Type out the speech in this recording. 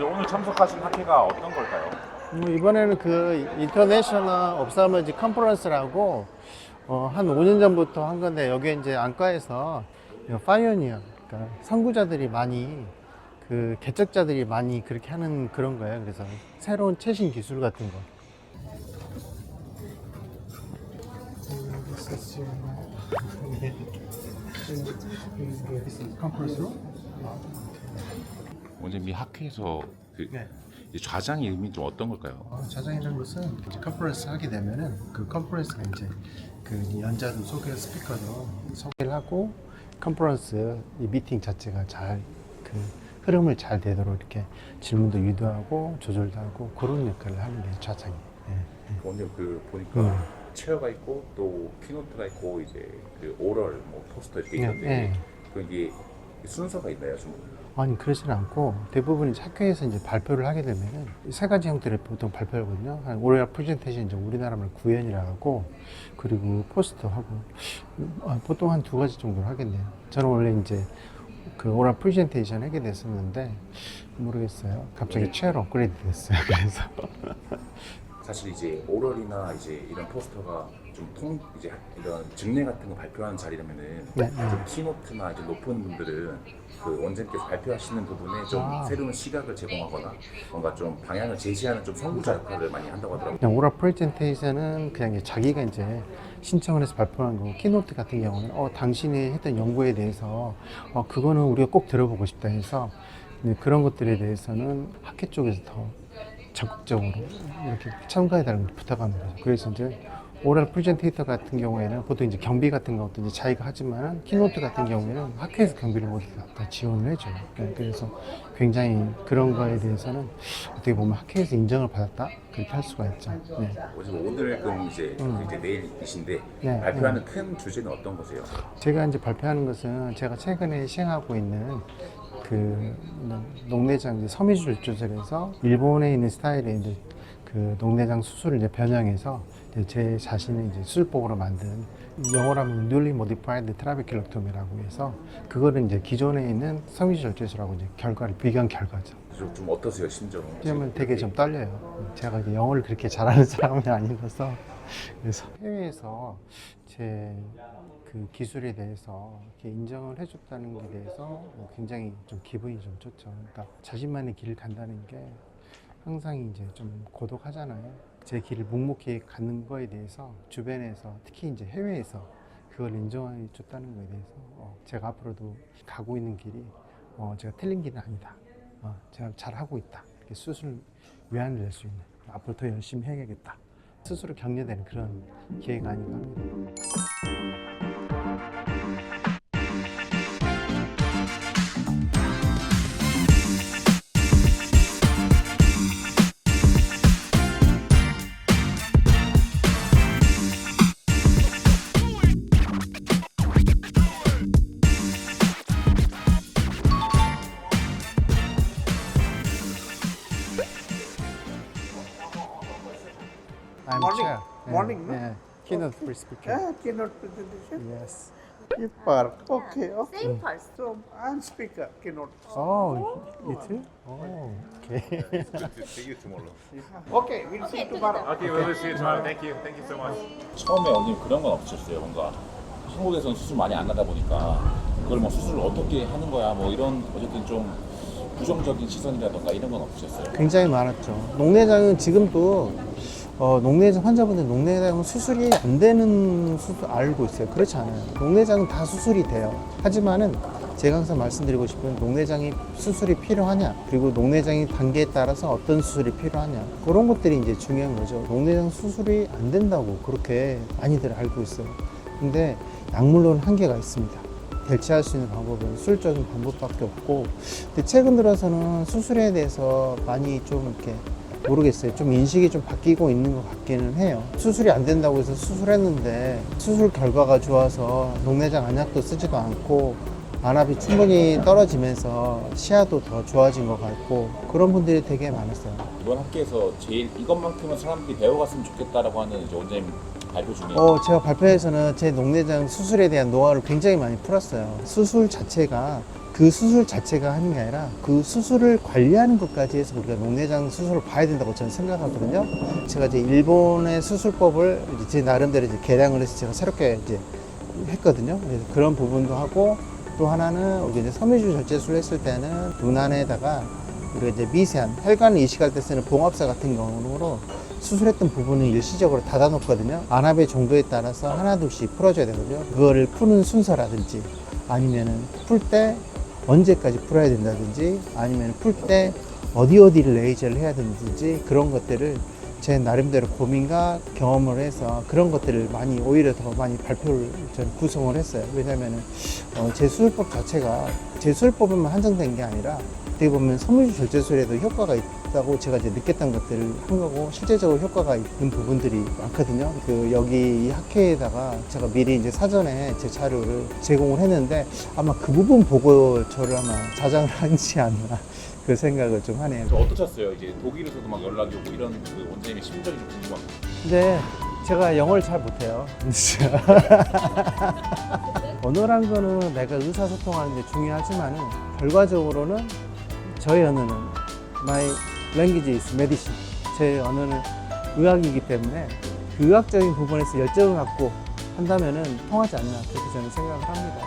오늘 참석하신 학회가 어떤 걸까요? 이번에는 그 인터내셔널 옵사머지 컨퍼런스라고 한 5년 전부터 한 건데, 여기에 이제 안과에서 파이오니어, 그러니까 선구자들이 많이, 그 개척자들이 많이 그렇게 하는 그런 거예요. 그래서 새로운 최신 기술 같은 거. 원장님 이 학회에서 그 네. 이 좌장의 의미 좀 어떤 걸까요? 자장이라는 것은 이제 컨퍼런스 하게 되면은 그 컨퍼런스가 이제 그 연자도 소개 스피커도 소개를 하고, 컨퍼런스 이 미팅 자체가 잘 그 흐름을 잘 되도록 이렇게 질문도 유도하고 조절도 하고 그런 역할을 하는 게 좌장이에요. 원장님 그 보니까 체어가 있고 또 키노트가 있고 이제 그 오럴 뭐 포스터 이렇게 있는데 그 이게 순서가 있나요, 좀? 아니, 그렇지는 않고 대부분 이제 학교에서 이제 발표를 하게 되면은 세 가지 형태를 보통 발표하거든요. 오ral 프레젠테이션, 이제 우리나라말 구현이라고 하고, 그리고 포스터하고, 보통 한 두 가지 정도를 하겠네요. 저는 원래 이제 그 오랄 프레젠테이션 하게 됐었는데 모르겠어요. 갑자기 체어로 업그레이드 됐어요. 그래서 사실 이제 오럴이나 이제 이런 포스터가 좀 이제 이런 증례 같은 거 발표하는 자리라면은 좀 키노트나 이제 높은 분들은 그 원장님께서 발표하시는 부분에 좀 새로운 시각을 제공하거나 뭔가 좀 방향을 제시하는 좀 선구자 역할을 많이 한다고 하더라고요. 그냥 오랄 프레젠테이션은 그냥 자기가 이제 신청을 해서 발표하는 거고, 키노트 같은 경우는 당신이 했던 연구에 대해서 그거는 우리가 꼭 들어보고 싶다 해서 그런 것들에 대해서는 학회 쪽에서 더 적극적으로 이렇게 참가해달라고 부탁하는 거죠. 그래서 이제 오랄 프레젠테이터 같은 경우에는 보통 이제 경비 같은 것도 이제 자기가 하지만, 키노트 같은 경우에는 학회에서 경비를 모두 다 지원을 해줘요. 굉장히 그런 거에 대해서는 어떻게 보면 학회에서 인정을 받았다, 그렇게 할 수가 있죠. 네. 오늘 그럼 이제 이제 내일이신데 네, 발표하는 큰 주제는 어떤 거세요? 제가 이제 발표하는 것은 제가 최근에 시행하고 있는 그 녹내장 이제 섬유줄 조절해서 일본에 있는 스타일의 이제 그 녹내장 수술을 이제 변형해서 이제 제 자신의 이제 수술법으로 만든, 영어로 하면 newly modified trabeculectomy라고 해서, 그거를 이제 기존에 있는 섬유줄 조절하고 이제 결과를 비교한 결과죠. 좀 어떠세요, 심정은? 왜냐면 되게 좀 떨려요. 제가 이제 영어를 그렇게 잘하는 사람이 아니라서. 그래서 해외에서 제 그 기술에 대해서 이렇게 인정을 해줬다는 게 대해서 굉장히 좀 기분이 좀 좋죠. 그러니까 자신만의 길을 간다는 게 항상 이제 좀 고독하잖아요. 제 길을 묵묵히 가는 거에 대해서 주변에서, 특히 이제 해외에서 그걸 인정해 줬다는 거에 대해서 제가 앞으로도 가고 있는 길이 제가 틀린 길은 아니다. 제가 잘하고 있다. 이렇게 스스로 위안을 낼 수 있는, 앞으로 더 열심히 해야겠다, 스스로 격려되는 그런 기회가 아닌가 합니다. I'm Morning. chair. Morning, no? Yeah. Keynote speaker. Yeah, keynote presentation. Yes. Keeper. Okay, okay. Same person. So I'm speaker, keynote. Oh, you too? Oh, okay. See you tomorrow. Okay, we'll see you tomorrow. Okay, we will see you tomorrow. Thank you so much. 처음에 원장님 그런 건 없으셨어요? 뭔가 한국에서는 수술 많이 안 하다 보니까 그걸 뭐 수술을 어떻게 하는 거야 뭐 이런 어쨌든 좀 부정적인 시선이라던가 이런 건 없으셨어요? 굉장히 많았죠. 녹내장은 지금도 녹내장 환자분들 녹내장은 수술이 안 되는 수술 알고 있어요. 그렇지 않아요. 녹내장은 다 수술이 돼요. 하지만은 제가 항상 말씀드리고 싶은, 녹내장이 수술이 필요하냐, 그리고 녹내장의 단계에 따라서 어떤 수술이 필요하냐, 그런 것들이 이제 중요한 거죠. 녹내장 수술이 안 된다고 그렇게 많이들 알고 있어요. 근데 약물로는 한계가 있습니다. 대체할 수 있는 방법은 수술적인 방법밖에 없고, 근데 최근 들어서는 수술에 대해서 많이 좀 이렇게 모르겠어요. 좀 인식이 좀 바뀌고 있는 것 같기는 해요. 수술이 안 된다고 해서 수술했는데 수술 결과가 좋아서 녹내장 안약도 쓰지도 않고 안압이 충분히 떨어지면서 시야도 더 좋아진 것 같고, 그런 분들이 되게 많았어요. 이번 학교에서 제일 이것만큼은 사람들이 배워갔으면 좋겠다라고 하는 이제 원장님 발표 중에 제가 발표에서는 제 녹내장 수술에 대한 노하우를 굉장히 많이 풀었어요. 수술 자체가 그 수술 자체가 하는 게 아니라 그 수술을 관리하는 것까지 해서 우리가 녹내장 수술을 봐야 된다고 저는 생각하거든요. 제가 이제 일본의 수술법을 이제 제 나름대로 이제 개량을 해서 제가 새롭게 이제 했거든요. 그래서 그런 부분도 하고 또 하나는 우리 이제 섬유질 절제술을 했을 때는 눈 안에다가 우리가 이제 미세한 혈관을 이식할 때 쓰는 봉합사 같은 경우로 수술했던 부분을 일시적으로 닫아 놓거든요. 안압의 정도에 따라서 하나 둘씩 풀어줘야 되거든요. 그거를 푸는 순서라든지 아니면은 풀 때 언제까지 풀어야 된다든지 아니면 풀 때 어디를 레이저를 해야 되는지 그런 것들을 제 나름대로 고민과 경험을 해서 그런 것들을 많이 오히려 더 많이 발표를 저는 구성을 했어요. 왜냐면은 제 수술법 자체가 제 수술법에만 한정된 게 아니라 어떻게 보면 섬유질 절제술에도 효과가 있다고 제가 이제 느꼈던 것들을 한 거고 실제적으로 효과가 있는 부분들이 많거든요. 그 여기 이 학회에다가 제가 미리 이제 사전에 제 자료를 제공을 했는데 아마 그 부분 보고 저를 아마 자장을 하지 않나 그 생각을 좀 하네요. 어떠셨어요? 이제 독일에서도 막 연락이 오고 이런 그 원장님의 심정이 좀 궁금합니다. 근데 제가 영어를 잘 못해요. 언어란 거는 내가 의사소통하는 데 중요하지만은 결과적으로는 저의 언어는 My language is medicine. 제 언어는 의학이기 때문에 그 의학적인 부분에서 열정을 갖고 한다면은 통하지 않나 그렇게 저는 생각을 합니다.